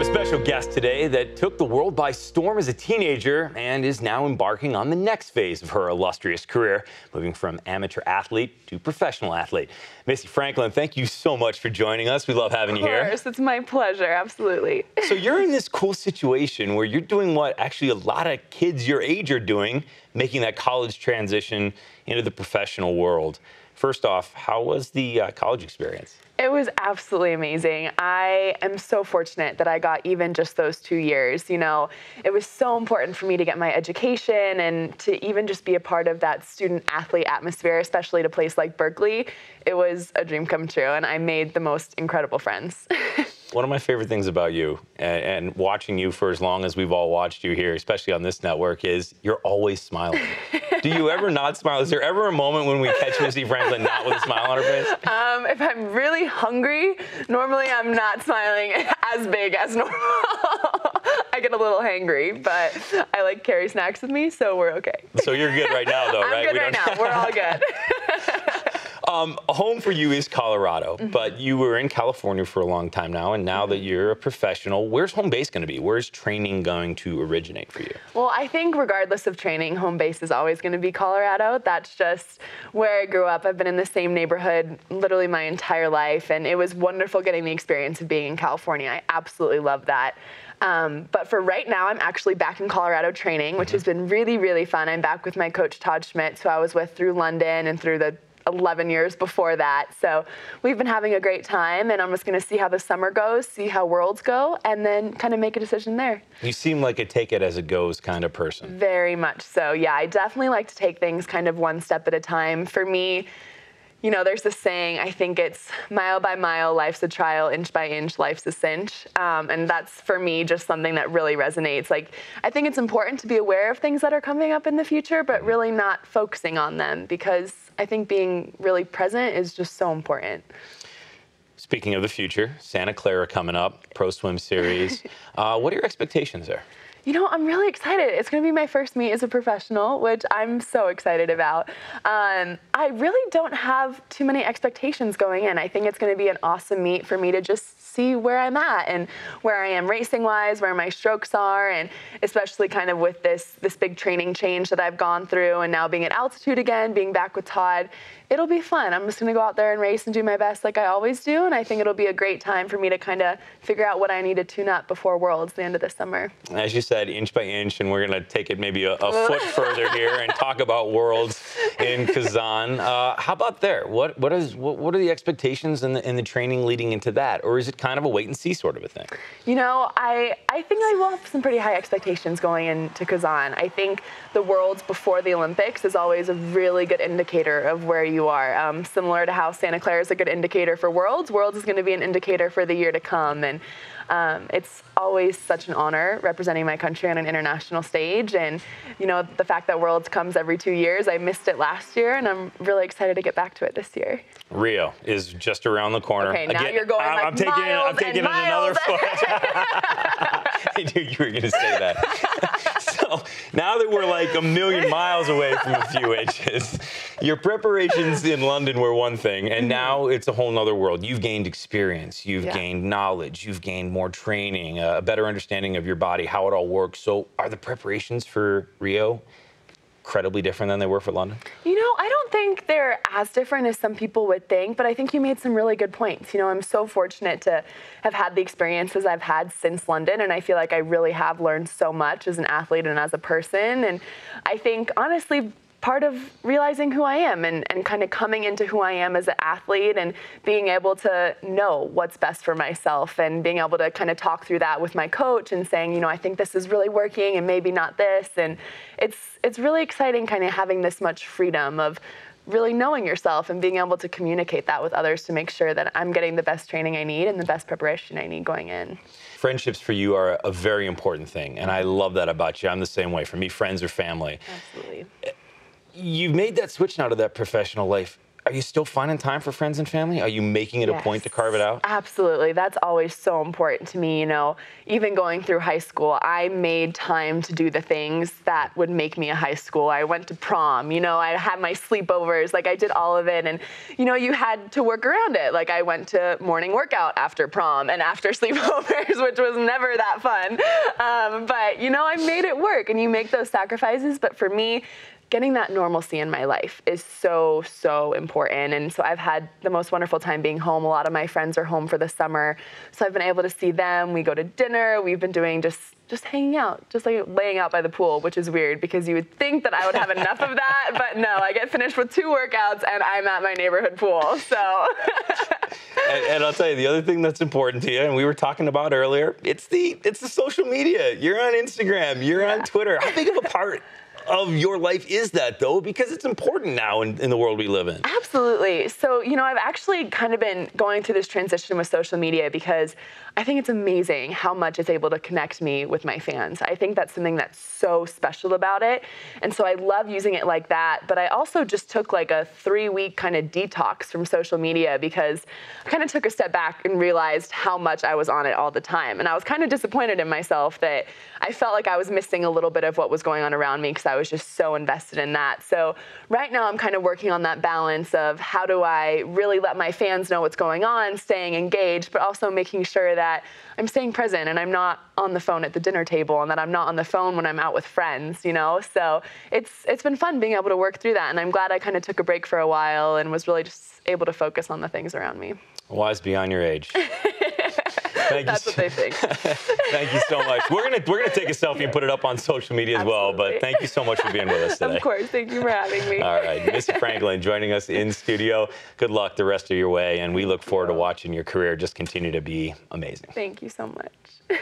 have a special guest today that took the world by storm as a teenager and is now embarking on the next phase of her illustrious career, moving from amateur athlete to professional athlete. Missy Franklin, thank you so much for joining us. We love having you here. Of course, it's my pleasure, absolutely. So you're in this cool situation where you're doing what actually a lot of kids your age are doing, making that college transition into the professional world. First off, how was the college experience? It was absolutely amazing. I am so fortunate that I got even just those 2 years. You know, it was so important for me to get my education and to even just be a part of that student-athlete atmosphere, especially at a place like Berkeley. It was a dream come true, and I made the most incredible friends. One of my favorite things about you and watching you for as long as we've all watched you here, especially on this network, is you're always smiling. Do you ever not smile? Is there ever a moment when we catch Missy Franklin not with a smile on her face? If I'm really hungry, normally I'm not smiling as big as normal. I get a little hangry, but I like carry snacks with me, so we're okay. So you're good right now, though, right? I'm good right now. We're all good. Home for you is Colorado, but you were in California for a long time now, and now that you're a professional, where's home base going to be? Where's training going to originate for you? Well, I think regardless of training, home base is always going to be Colorado. That's just where I grew up. I've been in the same neighborhood literally my entire life, and it was wonderful getting the experience of being in California. I absolutely love that. But for right now, I'm actually back in Colorado training, which has been really, really fun. I'm back with my coach, Todd Schmitz, who I was with through London and through the 11 years before that. So we've been having a great time, and I'm just going to see how the summer goes, see how Worlds go, and then kind of make a decision there. You seem like a take it as it goes kind of person. Very much so. Yeah, I definitely like to take things kind of one step at a time. For me, you know, there's this saying, I think it's mile by mile, life's a trial, inch by inch, life's a cinch. And that's, for me, just something that really resonates. Like, I think it's important to be aware of things that are coming up in the future, but really not focusing on them, because I think being really present is just so important. Speaking of the future, Santa Clara coming up, Pro Swim Series. What are your expectations there? You know, I'm really excited. It's going to be my first meet as a professional, which I'm so excited about. I really don't have too many expectations going in. I think it's going to be an awesome meet for me to just see where I'm at and where I am racing-wise, where my strokes are, and especially kind of with this big training change that I've gone through, and now being at altitude again, being back with Todd. It'll be fun. I'm just going to go out there and race and do my best like I always do, and I think it'll be a great time for me to kind of figure out what I need to tune up before Worlds the end of this summer. As you said, inch by inch, and we're going to take it maybe a foot further here and talk about Worlds in Kazan. How about there? What are the expectations and the training leading into that, or is it kind of a wait and see sort of a thing? You know, I think I will have some pretty high expectations going into Kazan. I think the Worlds before the Olympics is always a really good indicator of where you are. Similar to how Santa Clara is a good indicator for Worlds, Worlds is going to be an indicator for the year to come. And it's always such an honor representing my country on an international stage. And, you know, the fact that Worlds comes every 2 years, I missed it last year, and I'm really excited to get back to it this year. Rio is just around the corner. Okay, now you're going like I'm taking it another foot. I knew you were going to say that. So now that we're like a million miles away from a few inches, your preparations in London were one thing, and now it's a whole nother world. You've gained experience, you've gained knowledge, you've gained more training, a better understanding of your body, how it all works. So are the preparations for Rio incredibly different than they were for London? You know, I don't think they're as different as some people would think, but I think you made some really good points. You know, I'm so fortunate to have had the experiences I've had since London, and I feel like I really have learned so much as an athlete and as a person. And I think, honestly, part of realizing who I am and kind of coming into who I am as an athlete and being able to know what's best for myself and being able to kind of talk through that with my coach and saying, you know, I think this is really working and maybe not this. And it's really exciting kind of having this much freedom of really knowing yourself and being able to communicate that with others to make sure that I'm getting the best training I need and the best preparation I need going in. Friendships for you are a very important thing, and I love that about you. I'm the same way. For me, friends are family. Absolutely. You've made that switch now to that professional life. are you still finding time for friends and family? Are you making it a point to carve it out? Absolutely. That's always so important to me. You know, even going through high school, I made time to do the things that would make me a high school. I went to prom, you know, I had my sleepovers, like I did all of it. And, you know, you had to work around it. Like I went to morning workout after prom and after sleepovers, which was never that fun. But, you know, I made it work, and you make those sacrifices. But for me, getting that normalcy in my life is so, so important. And so I've had the most wonderful time being home. A lot of my friends are home for the summer, so I've been able to see them. We go to dinner. We've been doing just hanging out, just like laying out by the pool, which is weird because you would think that I would have enough of that, but no, I get finished with 2 workouts and I'm at my neighborhood pool, so. And I'll tell you, the other thing that's important to you, and we were talking about earlier, it's the social media. You're on Instagram, you're on Twitter. How big of a part of your life is that, though? Because it's important now in the world we live in. Absolutely. So, you know, I've actually kind of been going through this transition with social media because I think it's amazing how much it's able to connect me with my fans. I think that's something that's so special about it. And so I love using it like that. But I also just took like a 3-week kind of detox from social media because I kind of took a step back and realized how much I was on it all the time. And I was kind of disappointed in myself that I felt like I was missing a little bit of what was going on around me because I was just so invested in that. So right now I'm kind of working on that balance of how do I really let my fans know what's going on, staying engaged, but also making sure that I'm staying present and I'm not on the phone at the dinner table and that I'm not on the phone when I'm out with friends, you know? So it's been fun being able to work through that. And I'm glad I kind of took a break for a while and was really just able to focus on the things around me. Wise beyond your age. That's what they think. Thank you so much. We're gonna take a selfie and put it up on social media as well. But thank you so much for being with us today. Of course. Thank you for having me. All right, Missy Franklin joining us in studio. Good luck the rest of your way, and we look forward to watching your career just continue to be amazing. Thank you so much.